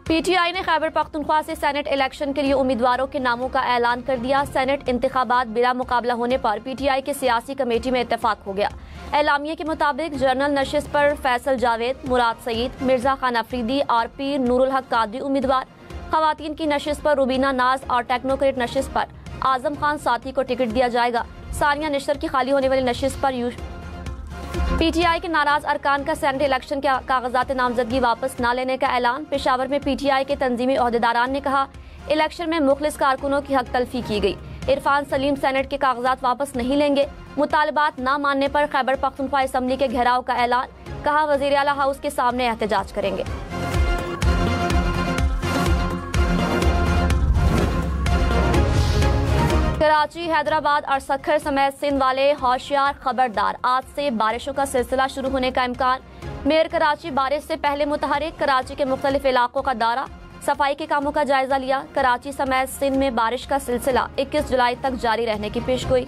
PTI ने खैबर पख्तूनख्वा से senate election के लिए उम्मीदवारों के नामों का ऐलान कर दिया। सेनेट इंतखाबात बिला मुकाबला होने पर पीटीआई की सियासी कमेटी में इत्तेफाक हो गया। एलामिया के मुताबिक जनरल नशिस्त पर फैसल जावेद, मुराद सईद, मिर्जा खान अफरीदी और पीर नूरुल हक कादरी उम्मीदवार। खवातीन की नशिस्त पर रुबीना नाज और टेक्नोक्रेट नशिस्त पर आजम खान साथी को टिकट दिया जाएगा। सानिया निश्तर की खाली होने वाली नशिस्त पर पीटीआई के नाराज अरकान का सेनेट इलेक्शन के कागजात नामजदगी वापस न लेने का ऐलान। पेशावर में पीटीआई के तंजीमी ओहदेदारान ने कहा, इलेक्शन में मुखलिस कारकुनों की हक तलफी की गई। इरफान सलीम सेनेट के कागजात वापस नहीं लेंगे। मुतालबात न मानने पर खैबर पख्तूनख्वा असम्बली के घेराव का ऐलान। कहा, वजीर आला हाउस के सामने एहतजाज करेंगे। कराची, हैदराबाद और सखर समेत सिंध वाले होशियार खबरदार, आज से बारिशों का सिलसिला शुरू होने का इम्कान। मेयर कराची बारिश से पहले मुतहरिक। कराची के मुख्तलिफ इलाकों का दौरा, सफाई के कामों का जायजा लिया। कराची समेत सिंध में बारिश का सिलसिला 21 जुलाई तक जारी रहने की पेशगोई।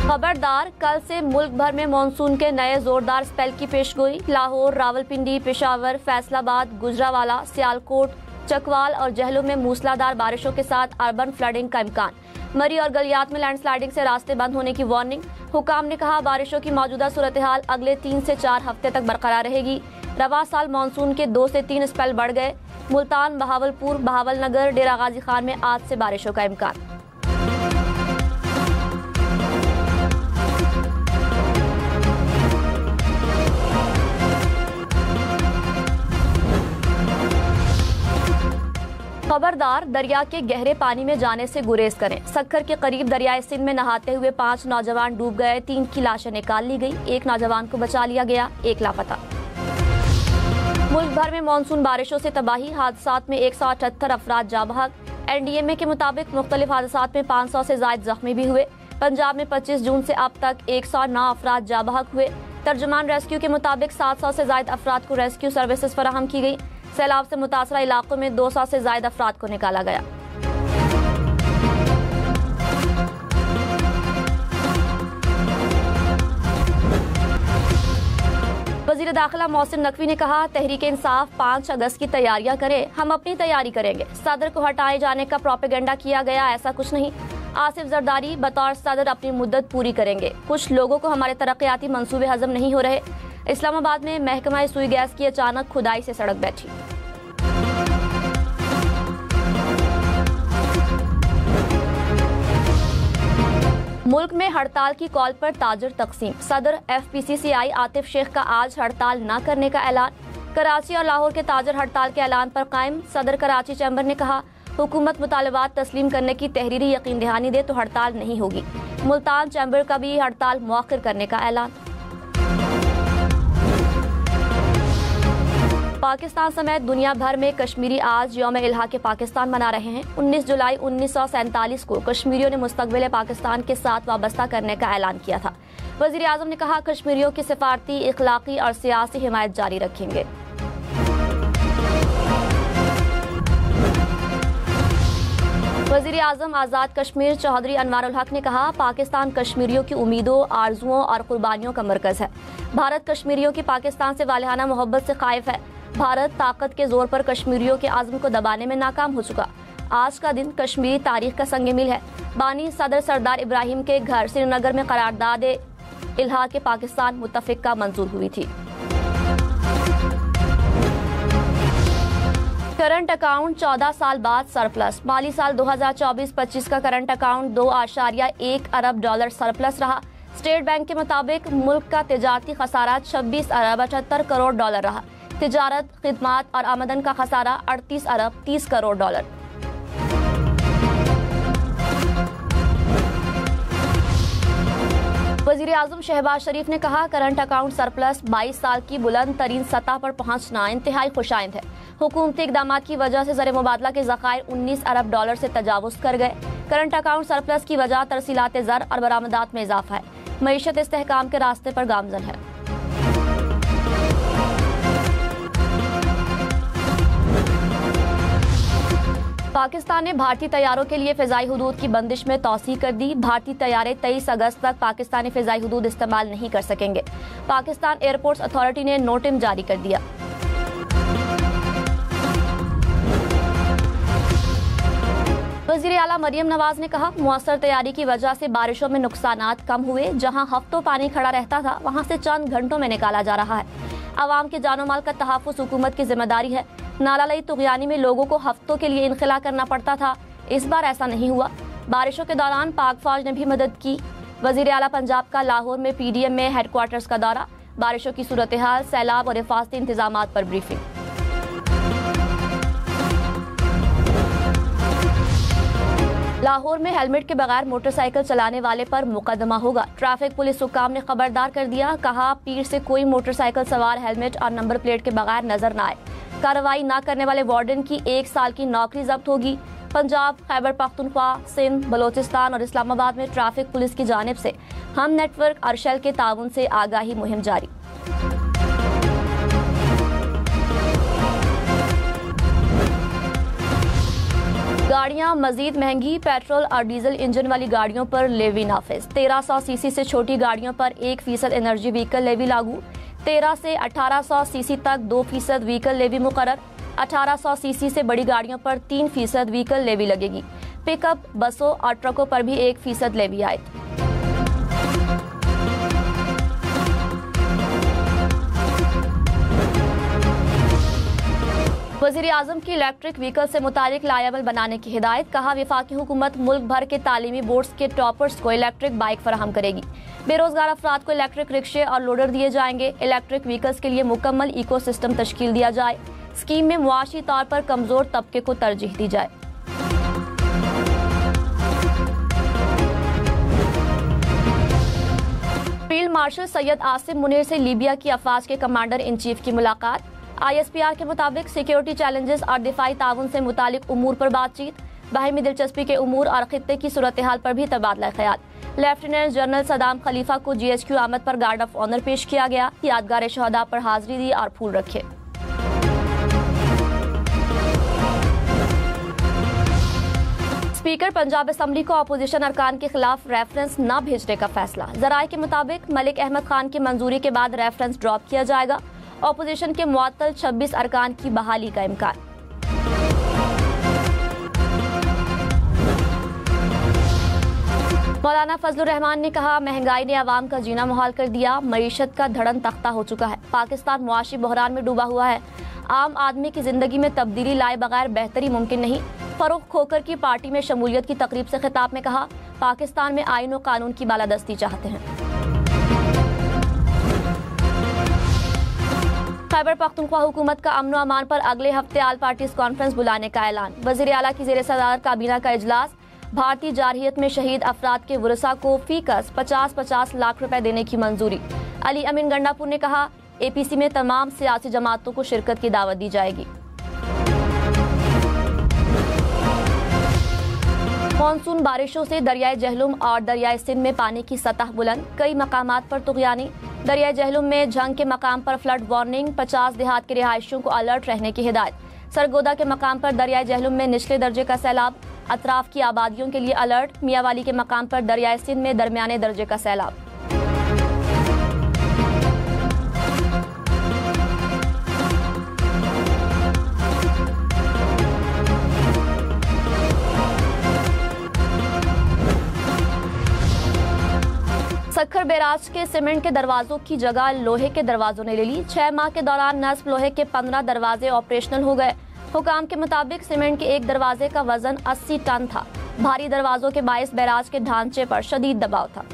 खबरदार, कल से मुल्क भर में मानसून के नए जोरदार स्पेल की पेशगोई। लाहौर, रावलपिंडी, पेशावर, फैसलाबाद, गुजरावाला, सियालकोट, चकवाल और जहलों में मूसलाधार बारिशों के साथ अर्बन फ्लडिंग का इम्कान। मरी और गलियात में लैंडस्लाइडिंग से रास्ते बंद होने की वार्निंग। हुकाम ने कहा, बारिशों की मौजूदा सूरत हाल अगले 3 से 4 हफ्ते तक बरकरार रहेगी। रवा साल मानसून के 2 से 3 स्पेल बढ़ गए। मुल्तान, बहावलपुर, बहावलनगर, डेरा गाजी खान में आज से बारिशों का इम्कान। खबरदार, दरिया के गहरे पानी में जाने से गुरेज करें। सक्खर के करीब दरियाए सिंध में नहाते हुए 5 नौजवान डूब गए। 3 की लाशें निकाल ली गई। 1 नौजवान को बचा लिया गया, 1 लापता। मुल्क भर में मानसून बारिशों से तबाही, हादसात में 178 अफराद जाँ बहक। एनडीएमए के मुताबिक मुख्तलिफ हादसात में 500 से ज्यादा जख्मी भी हुए। पंजाब में 25 जून से अब तक 109 अफराद जाँ बहक हुए। तर्जुमान रेस्क्यू के मुताबिक 700 से ज्यादा अफराद को रेस्क्यू सर्विसेज फराहम की गई। सैलाब से मुतासरा इलाकों में 200 से ज्यादा अफराद को निकाला गया। वजीर दाखिला मोहसिन नकवी ने कहा, तहरीक इंसाफ 5 अगस्त की तैयारियां करे, हम अपनी तैयारी करेंगे। सदर को हटाए जाने का प्रोपेगेंडा किया गया, ऐसा कुछ नहीं। आसिफ जरदारी बतौर सदर अपनी मुद्दत पूरी करेंगे। कुछ लोगों को हमारे तरक्याती मंसूबे हजम नहीं हो रहे। इस्लामाबाद में महकमा सुई गैस की अचानक खुदाई से सड़क बैठी। मुल्क में हड़ताल की कॉल पर ताजर तकसीम। सदर FPCCI आतिफ शेख का आज हड़ताल न करने का ऐलान। कराची और लाहौर के ताजर हड़ताल के ऐलान पर कायम। सदर कराची चैम्बर ने कहा, हुकूमत मुतालबात तस्लीम करने की तहरीरी यकीन दहानी दे तो हड़ताल नहीं होगी। मुल्तान चैम्बर का भी हड़ताल मुअख्खर करने का ऐलान। पाकिस्तान समेत दुनिया भर में कश्मीरी आज यौम इल्हाक़ पाकिस्तान मना रहे हैं। 19 जुलाई 1947 को कश्मीरियों ने मुस्तक़बिल पाकिस्तान के साथ वाबस्ता करने का ऐलान किया था। वज़ीर आज़म ने कहा, कश्मीरियों की सिफारती, इखलाकी और सियासी हिमायत जारी रखेंगे। वज़ीर आज़म आज़ाद कश्मीर चौधरी अनवारुल हक ने कहा, पाकिस्तान कश्मीरियों की उम्मीदों, आरजुओं और कुर्बानियों का मरकज़ है। भारत कश्मीरियों की पाकिस्तान से वालिहाना मोहब्बत से कायफ है। भारत ताकत के जोर पर कश्मीरियों के आज़म को दबाने में नाकाम हो चुका। आज का दिन कश्मीरी तारीख का संग मिल है। बानी सदर सरदार इब्राहिम के घर श्रीनगर में करारदाद इल्हाक़ पाकिस्तान मुत्तफ़िक़ा मंजूर हुई थी। करंट अकाउंट 14 साल बाद सरप्लस। माली साल 2024-25 का करंट अकाउंट $2.1 अरब सरप्लस रहा। स्टेट बैंक के मुताबिक मुल्क का तिजारती खसारा $26 अरब 78 करोड़ रहा। तिजारत, खिदमात और आमदन का खसारा $38 अरब 30 करोड़। वज़ीर आज़म शहबाज शरीफ ने कहा, करंट अकाउंट सरप्लस 22 साल की बुलंद तरीन सतह पर पहुंचना इंतहाई खुशाइंद है। हुकूमती इक़दाम की वजह से ज़र मुबादला के ज़खायर $19 अरब से तजावुज़ कर गए। करंट अकाउंट सरप्लस की वजह तरसीलात ज़र और बरामदात में इजाफा है। मईशत इस्तेहकाम के रास्ते पर गामजन है। पाकिस्तान ने भारतीय तैयारों के लिए फ़िज़ाई हुदूद की बंदिश में तौसीह कर दी। भारतीय तैयारे 23 अगस्त तक पाकिस्तानी फ़िज़ाई हुदूद इस्तेमाल नहीं कर सकेंगे। पाकिस्तान एयरपोर्ट्स अथॉरिटी ने नोटिस जारी कर दिया। वज़ीर आला मरियम नवाज ने कहा, मुअस्सर तैयारी की वजह से बारिशों में नुकसानात कम हुए। जहां हफ्तों पानी खड़ा रहता था, वहां से चंद घंटों में निकाला जा रहा है। अवाम के जानो माल का तहफ़्फ़ुज़ हुकूमत की जिम्मेदारी है। नालालई तुग़यानी में लोगों को हफ्तों के लिए इनखला करना पड़ता था, इस बार ऐसा नहीं हुआ। बारिशों के दौरान पाक फौज ने भी मदद की। वज़ीर आला पंजाब का लाहौर में PDM में हेडक्वार्टर्स का दौरा, बारिशों की सूरत हाल, सैलाब और हिफाजती इंतजामात पर ब्रीफिंग। लाहौर में हेलमेट के बगैर मोटरसाइकिल चलाने वाले पर मुकदमा होगा। ट्रैफिक पुलिस हुक्काम ने खबरदार कर दिया। कहा, पीर से कोई मोटरसाइकिल सवार हेलमेट और नंबर प्लेट के बगैर नजर न आए। कार्रवाई न करने वाले वार्डन की 1 साल की नौकरी जब्त होगी। पंजाब, खैबर पख्तूनख्वा, सिंध, बलोचिस्तान और इस्लामाबाद में ट्रैफिक पुलिस की जानिब से हम नेटवर्क और शेल के ताउन से आगाही मुहिम जारी। गाड़ियां मजीद महंगी, पेट्रोल और डीजल इंजन वाली गाड़ियों पर लेवी नाफिज। 1300 सीसी से छोटी गाड़ियों पर 1% एनर्जी व्हीकल लेवी लागू। 13 से 1800 सीसी तक 2% व्हीकल लेवी मुकर्रर। 1800 सीसी से बड़ी गाड़ियों पर 3% व्हीकल लेवी लगेगी। पिकअप, बसों और ट्रकों पर भी 1% लेवी आयेगी। वज़ीर आज़म की इलेक्ट्रिक व्हीकल से मुतालिक लाएबल बनाने की हिदायत। कहा, वफाकी हुकूमत मुल्क भर के तालीमी बोर्ड्स के टॉपर्स को इलेक्ट्रिक बाइक फराहम करेगी। बेरोजगार अफराद को इलेक्ट्रिक रिक्शे और लोडर दिए जाएंगे। इलेक्ट्रिक व्हीकल्स के लिए मुकम्मल इको सिस्टम तश्कील दिया जाए। स्कीम में मुआशी तौर पर कमजोर तबके को तरजीह दी जाए। फील्ड मार्शल सैयद आसिम मुनीर से लीबिया की अफवाज के कमांडर इन चीफ की मुलाकात। ISPR के मुताबिक सिक्योरिटी चैलेंजेस और दिफाई ताउन से मुतालिक उमूर पर बातचीत। बाहमी दिलचस्पी के उमूर और खित्ते की सूरत हाल पर भी तबादला ख्याल। लेफ्टिनेंट जनरल सदाम खलीफा को GHQ आमद पर गार्ड ऑफ ऑनर पेश किया गया। यादगार शहदा पर हाजिरी दी और फूल रखे। स्पीकर पंजाब असम्बली को अपोजिशन अरकान के खिलाफ रेफरेंस न भेजने का फैसला। जराये के मुताबिक मलिक अहमद खान की मंजूरी के बाद रेफरेंस ड्रॉप किया जाएगा। अपोजिशन के मुअत्तल 26 अरकान की बहाली का इम्कान। मौलाना फजलुर रहमान ने कहा, महंगाई ने आवाम का जीना मुहाल कर दिया। मईशत का धड़न तख्ता हो चुका है। पाकिस्तान मुआशी बहरान में डूबा हुआ है। आम आदमी की जिंदगी में तब्दीली लाए बगैर बेहतरी मुमकिन नहीं। फरूख खोकर की पार्टी में शमूलियत की तकरीब से खिताब में कहा, पाकिस्तान में आईन और कानून की बालादस्ती चाहते हैं। खैबर पख्तूनख्वा हुकूमत का अमन अमान पर अगले हफ्ते आल पार्टीज कॉन्फ्रेंस बुलाने का ऐलान। वज़ीर आला की ज़ेर सदारत काबीना का इजलास। भारतीय जारहियत में शहीद अफराद के वरसा को फीकस 50-50 लाख रुपए देने की मंजूरी। अली अमीन गंडापुर ने कहा, APC में तमाम सियासी जमातों को शिरकत की दावत दी जाएगी। मानसून बारिशों से दरियाए जहलुम और दरियाए सिंध में पानी की सतह बुलंद। कई मकामात पर तुग़यानी। दरियाए जहलुम में जंग के मकाम पर फ्लड वार्निंग। 50 देहात के रिहायशियों को अलर्ट रहने की हिदायत। सरगोदा के मकाम पर दरियाए जहलुम में निचले दर्जे का सैलाब। अतराफ की आबादियों के लिए अलर्ट। मियावाली के मकाम पर दरियाए सिंध में दरमियाने दर्जे का सैलाब। सक्खर बैराज के सीमेंट के दरवाजों की जगह लोहे के दरवाजों ने ले ली। 6 माह के दौरान नस्ब लोहे के 15 दरवाजे ऑपरेशनल हो गए। हुकाम के मुताबिक सीमेंट के एक दरवाजे का वजन 80 टन था। भारी दरवाजों के बाइस बैराज के ढांचे पर शदीद दबाव था।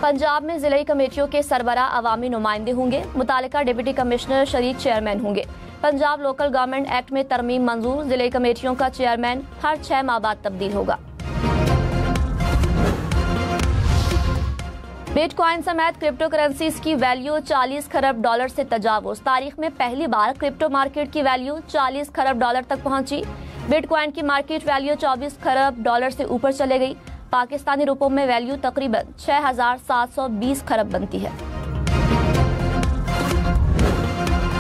पंजाब में जिले कमेटियों के सरबरा अवामी नुमाइंदे होंगे। मुतालिका डिप्टी कमिश्नर शरीक चेयरमैन होंगे। पंजाब लोकल गवर्नमेंट एक्ट में तरमीम मंजूर। जिले कमेटियों का चेयरमैन हर 6 माह बाद तब्दील होगा। बिटकॉइन समेत क्रिप्टो करेंसीज की वैल्यू 40 खरब डॉलर से तजावुज। तारीख में पहली बार क्रिप्टो मार्केट की वैल्यू 40 खरब डॉलर तक पहुंची। बिटकॉइन की मार्केट वैल्यू 24 खरब डॉलर से ऊपर चले गई। पाकिस्तानी रुपयों में वैल्यू तकरीबन 6,720 खरब बनती है।